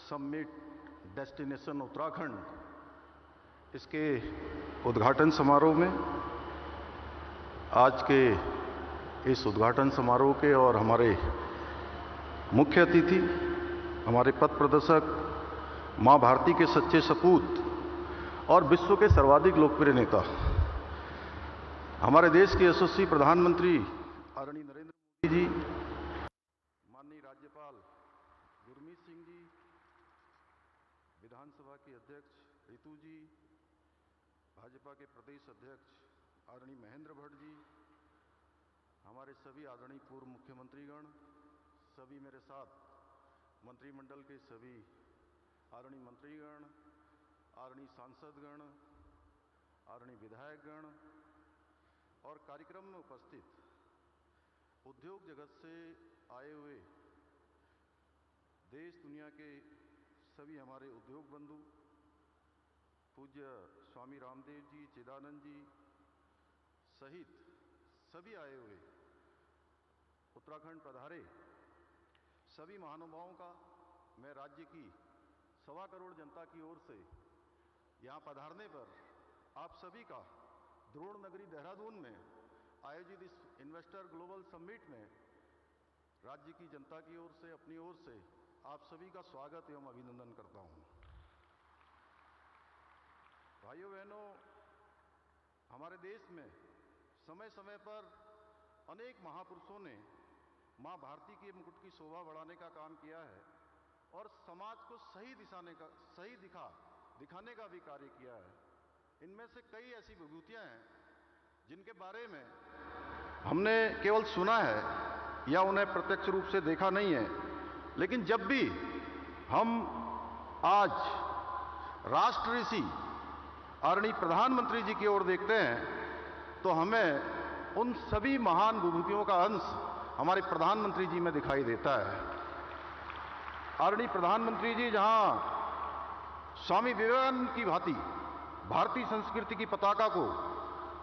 Summit destination Uttarakhand, इसके उद्घाटन समारोह में आज के इस उद्घाटन समारोह के और हमारे मुख्य अतिथि, हमारे पथ प्रदर्शक, मां भारती के सच्चे सपूत और विश्व के सर्वाधिक लोकप्रिय नेता, हमारे देश के यशस्वी प्रधानमंत्री आदरणीय नरेंद्र मोदी जी, माननीय राज्यपाल गुरमीत सिंह जी, विधानसभा के अध्यक्ष रितु जी, भाजपा के प्रदेश अध्यक्ष आदरणीय महेंद्र भट्ट जी, हमारे सभी आदरणीय पूर्व मुख्यमंत्रीगण, सभी मेरे साथ मंत्रिमंडल के सभी आदरणीय मंत्रीगण, आदरणीय सांसदगण, आदरणीय विधायकगण और कार्यक्रम में उपस्थित उद्योग जगत से आए हुए देश दुनिया के सभी हमारे उद्योग बंधु, पूज्य स्वामी रामदेव जी, चिदानंद जी सहित सभी आए हुए उत्तराखंड पधारे सभी महानुभावों का मैं राज्य की 1.25 करोड़ जनता की ओर से यहाँ पधारने पर आप सभी का द्रोण नगरी देहरादून में आयोजित इस इन्वेस्टर ग्लोबल समिट में राज्य की जनता की ओर से, अपनी ओर से आप सभी का स्वागत एवं अभिनंदन करता हूँ। भाइयों बहनों, हमारे देश में समय समय पर अनेक महापुरुषों ने मां भारती के मुकुट की शोभा बढ़ाने का काम किया है और समाज को सही दिखाने का भी कार्य किया है। इनमें से कई ऐसी विभूतियां हैं जिनके बारे में हमने केवल सुना है या उन्हें प्रत्यक्ष रूप से देखा नहीं है, लेकिन जब भी हम आज राष्ट्र ऋषि आदरणीय प्रधानमंत्री जी की ओर देखते हैं तो हमें उन सभी महान विभूतियों का अंश हमारे प्रधानमंत्री जी में दिखाई देता है। आदरणीय प्रधानमंत्री जी जहां स्वामी विवेकानंद की भांति भारतीय संस्कृति की पताका को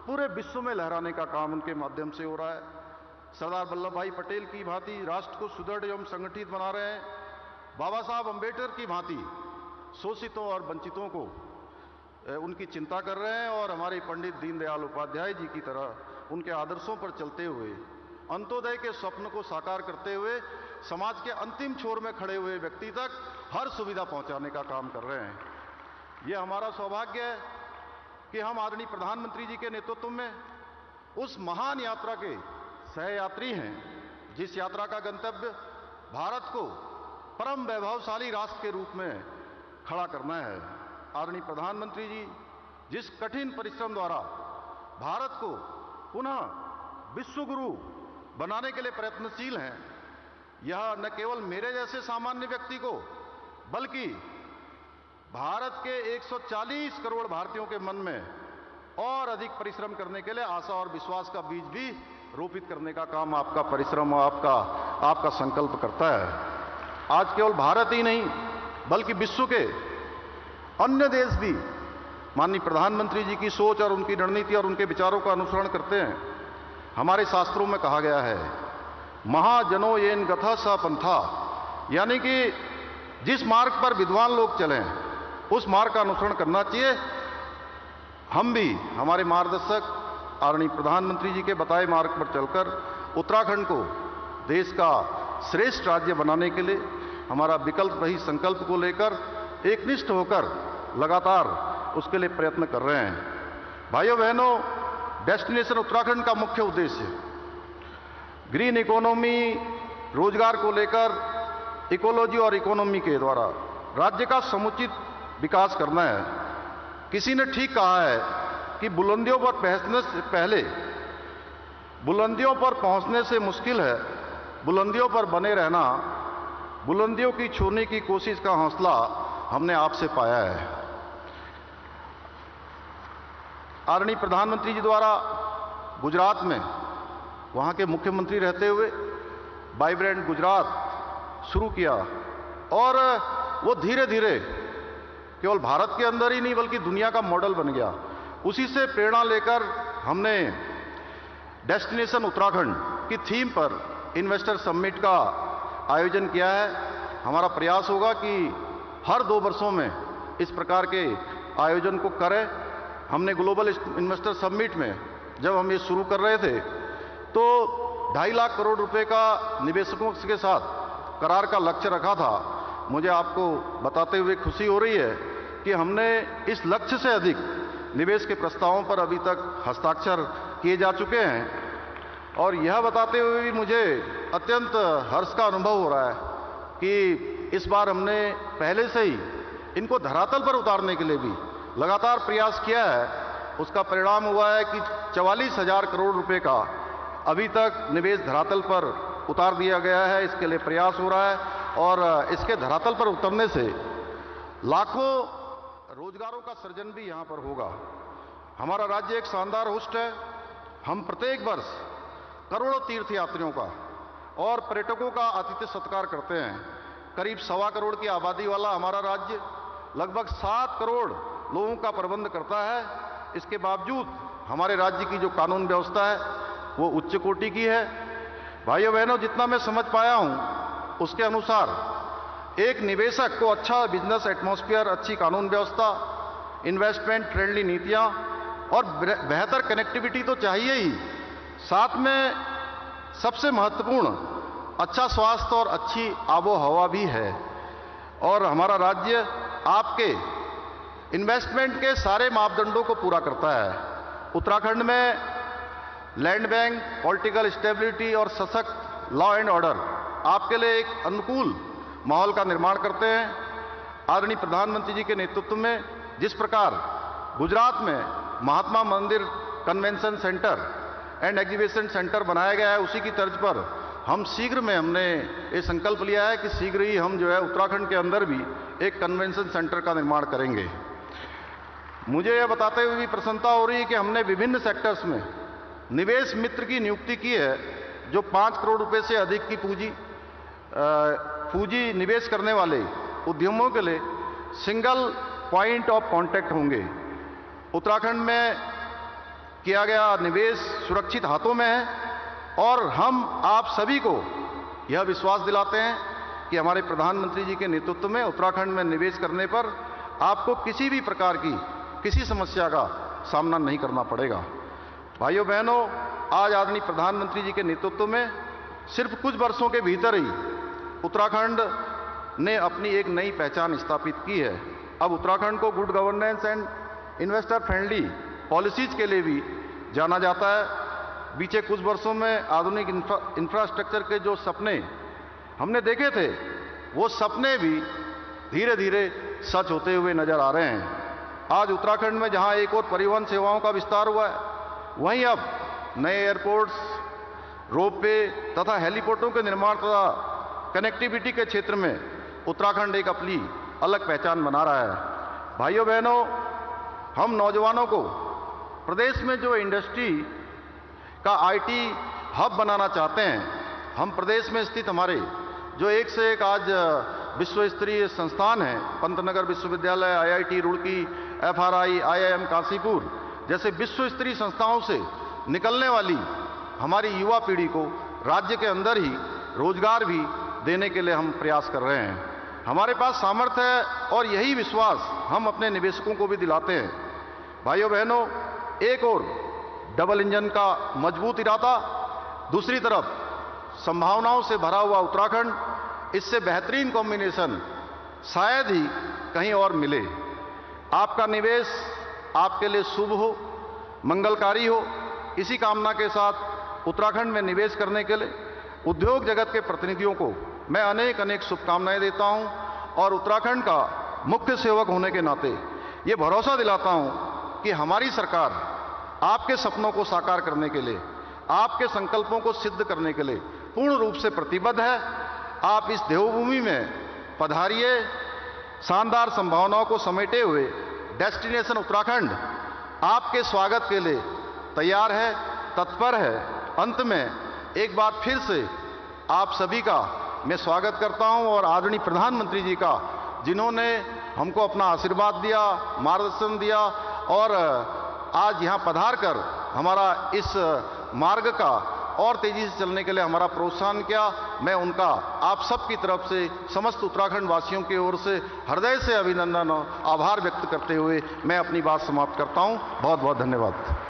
पूरे विश्व में लहराने का काम उनके माध्यम से हो रहा है, सरदार वल्लभ भाई पटेल की भांति राष्ट्र को सुदृढ़ एवं संगठित बना रहे हैं, बाबा साहब अम्बेडकर की भांति शोषितों और वंचितों को उनकी चिंता कर रहे हैं और हमारे पंडित दीनदयाल उपाध्याय जी की तरह उनके आदर्शों पर चलते हुए अंत्योदय के स्वप्न को साकार करते हुए समाज के अंतिम छोर में खड़े हुए व्यक्ति तक हर सुविधा पहुंचाने का काम कर रहे हैं। यह हमारा सौभाग्य है कि हम आदरणीय प्रधानमंत्री जी के नेतृत्व में उस महान यात्रा के सहयात्री हैं, जिस यात्रा का गंतव्य भारत को परम वैभवशाली राष्ट्र के रूप में खड़ा करना है। आदरणीय प्रधानमंत्री जी जिस कठिन परिश्रम द्वारा भारत को पुनः विश्व गुरु बनाने के लिए प्रयत्नशील हैं, यह न केवल मेरे जैसे सामान्य व्यक्ति को बल्कि भारत के 140 करोड़ भारतीयों के मन में और अधिक परिश्रम करने के लिए आशा और विश्वास का बीज भी रोपित करने का काम आपका परिश्रम और आपका संकल्प करता है। आज केवल भारत ही नहीं बल्कि विश्व के अन्य देश भी माननीय प्रधानमंत्री जी की सोच और उनकी रणनीति और उनके विचारों का अनुसरण करते हैं। हमारे शास्त्रों में कहा गया है, महाजनो येन गथा स पंथा, यानी कि जिस मार्ग पर विद्वान लोग चलें उस मार्ग का अनुसरण करना चाहिए। हम भी हमारे मार्गदर्शक आदरणीय प्रधानमंत्री जी के बताए मार्ग पर चलकर उत्तराखंड को देश का श्रेष्ठ राज्य बनाने के लिए हमारा विकल्प रहित संकल्प को लेकर एकनिष्ठ होकर लगातार उसके लिए प्रयत्न कर रहे हैं। भाइयों बहनों, डेस्टिनेशन उत्तराखंड का मुख्य उद्देश्य ग्रीन इकोनॉमी, रोजगार को लेकर इकोलॉजी और इकोनॉमी के द्वारा राज्य का समुचित विकास करना है। किसी ने ठीक कहा है कि बुलंदियों पर पहुंचने से पहले बुलंदियों पर पहुंचने से मुश्किल है बुलंदियों पर बने रहना, बुलंदियों की छूने की कोशिश का हौसला हमने आपसे पाया है। आदरणीय प्रधानमंत्री जी द्वारा गुजरात में वहां के मुख्यमंत्री रहते हुए वाइब्रेंट गुजरात शुरू किया और वो धीरे धीरे केवल भारत के अंदर ही नहीं बल्कि दुनिया का मॉडल बन गया। उसी से प्रेरणा लेकर हमने डेस्टिनेशन उत्तराखंड की थीम पर इन्वेस्टर समिट का आयोजन किया है। हमारा प्रयास होगा कि हर 2 वर्षों में इस प्रकार के आयोजन को करें। हमने ग्लोबल इन्वेस्टर समिट में जब हम ये शुरू कर रहे थे तो 2.5 लाख करोड़ रुपए का निवेशकों के साथ करार का लक्ष्य रखा था। मुझे आपको बताते हुए खुशी हो रही है कि हमने इस लक्ष्य से अधिक निवेश के प्रस्तावों पर अभी तक हस्ताक्षर किए जा चुके हैं। और यह बताते हुए भी मुझे अत्यंत हर्ष का अनुभव हो रहा है कि इस बार हमने पहले से ही इनको धरातल पर उतारने के लिए भी लगातार प्रयास किया है। उसका परिणाम हुआ है कि 44,000 करोड़ रुपए का अभी तक निवेश धरातल पर उतार दिया गया है। इसके लिए प्रयास हो रहा है और इसके धरातल पर उतरने से लाखों रोजगारों का सृजन भी यहां पर होगा। हमारा राज्य एक शानदार होस्ट है। हम प्रत्येक वर्ष करोड़ों तीर्थयात्रियों का और पर्यटकों का आतिथ्य सत्कार करते हैं। करीब 1.25 करोड़ की आबादी वाला हमारा राज्य लगभग 7 करोड़ लोगों का प्रबंध करता है। इसके बावजूद हमारे राज्य की जो कानून व्यवस्था है वो उच्च कोटि की है। भाइयों बहनों, जितना मैं समझ पाया हूं उसके अनुसार एक निवेशक को अच्छा बिजनेस एटमॉस्फेयर, अच्छी कानून व्यवस्था, इन्वेस्टमेंट फ्रेंडली नीतियां और बेहतर कनेक्टिविटी तो चाहिए ही, साथ में सबसे महत्वपूर्ण अच्छा स्वास्थ्य और अच्छी आबो हवा भी है। और हमारा राज्य आपके इन्वेस्टमेंट के सारे मापदंडों को पूरा करता है। उत्तराखंड में लैंड बैंक, पॉलिटिकल स्टेबिलिटी और सशक्त लॉ एंड ऑर्डर आपके लिए एक अनुकूल माहौल का निर्माण करते हैं। आदरणीय प्रधानमंत्री जी के नेतृत्व में जिस प्रकार गुजरात में महात्मा मंदिर convention centre and exhibition centre बनाया गया है, उसी की तर्ज पर हम शीघ्र में हमने ये संकल्प लिया है कि शीघ्र ही हम जो है उत्तराखंड के अंदर भी एक कन्वेंशन सेंटर का निर्माण करेंगे। मुझे यह बताते हुए भी प्रसन्नता हो रही है कि हमने विभिन्न सेक्टर्स में निवेश मित्र की नियुक्ति की है, जो 5 करोड़ रुपए से अधिक की पूंजी निवेश करने वाले उद्यमों के लिए सिंगल पॉइंट ऑफ कांटेक्ट होंगे। उत्तराखंड में किया गया निवेश सुरक्षित हाथों में है और हम आप सभी को यह विश्वास दिलाते हैं कि हमारे प्रधानमंत्री जी के नेतृत्व में उत्तराखंड में निवेश करने पर आपको किसी भी प्रकार की किसी समस्या का सामना नहीं करना पड़ेगा। भाइयों बहनों, आज आदरणीय प्रधानमंत्री जी के नेतृत्व में सिर्फ कुछ वर्षों के भीतर ही उत्तराखंड ने अपनी एक नई पहचान स्थापित की है। अब उत्तराखंड को good governance and investor friendly policies के लिए भी जाना जाता है। बीते कुछ वर्षों में आधुनिक इंफ्रास्ट्रक्चर के जो सपने हमने देखे थे, वो सपने भी धीरे धीरे सच होते हुए नजर आ रहे हैं। आज उत्तराखंड में जहां एक और परिवहन सेवाओं का विस्तार हुआ है, वहीं अब नए एयरपोर्ट्स, रोपवे तथा हेलीपोर्टों के निर्माण तथा कनेक्टिविटी के क्षेत्र में उत्तराखंड एक अपनी अलग पहचान बना रहा है। भाइयों बहनों, हम नौजवानों को प्रदेश में जो इंडस्ट्री का आईटी हब बनाना चाहते हैं, हम प्रदेश में स्थित हमारे जो एक से एक आज विश्व स्तरीय संस्थान हैं, पंतनगर विश्वविद्यालय, IIT Roorkee, FRI, IIM Kashipur जैसे विश्व स्तरीय संस्थाओं से निकलने वाली हमारी युवा पीढ़ी को राज्य के अंदर ही रोजगार भी देने के लिए हम प्रयास कर रहे हैं। हमारे पास सामर्थ्य है और यही विश्वास हम अपने निवेशकों को भी दिलाते हैं। भाइयों बहनों, एक और डबल इंजन का मजबूत इरादा, दूसरी तरफ संभावनाओं से भरा हुआ उत्तराखंड, इससे बेहतरीन कॉम्बिनेशन शायद ही कहीं और मिले। आपका निवेश आपके लिए शुभ हो, मंगलकारी हो, इसी कामना के साथ उत्तराखंड में निवेश करने के लिए उद्योग जगत के प्रतिनिधियों को मैं अनेक अनेक शुभकामनाएं देता हूं और उत्तराखंड का मुख्य सेवक होने के नाते ये भरोसा दिलाता हूं कि हमारी सरकार आपके सपनों को साकार करने के लिए, आपके संकल्पों को सिद्ध करने के लिए पूर्ण रूप से प्रतिबद्ध है। आप इस देवभूमि में पधारिए। शानदार संभावनाओं को समेटे हुए डेस्टिनेशन उत्तराखंड आपके स्वागत के लिए तैयार है, तत्पर है। अंत में एक बार फिर से आप सभी का मैं स्वागत करता हूं और आदरणीय प्रधानमंत्री जी का, जिन्होंने हमको अपना आशीर्वाद दिया, मार्गदर्शन दिया और आज यहां पधार कर हमारा इस मार्ग का और तेजी से चलने के लिए हमारा प्रोत्साहन किया। मैं उनका आप सबकी तरफ से समस्त उत्तराखंड वासियों की ओर से हृदय से अभिनंदन और आभार व्यक्त करते हुए मैं अपनी बात समाप्त करता हूं। बहुत बहुत धन्यवाद।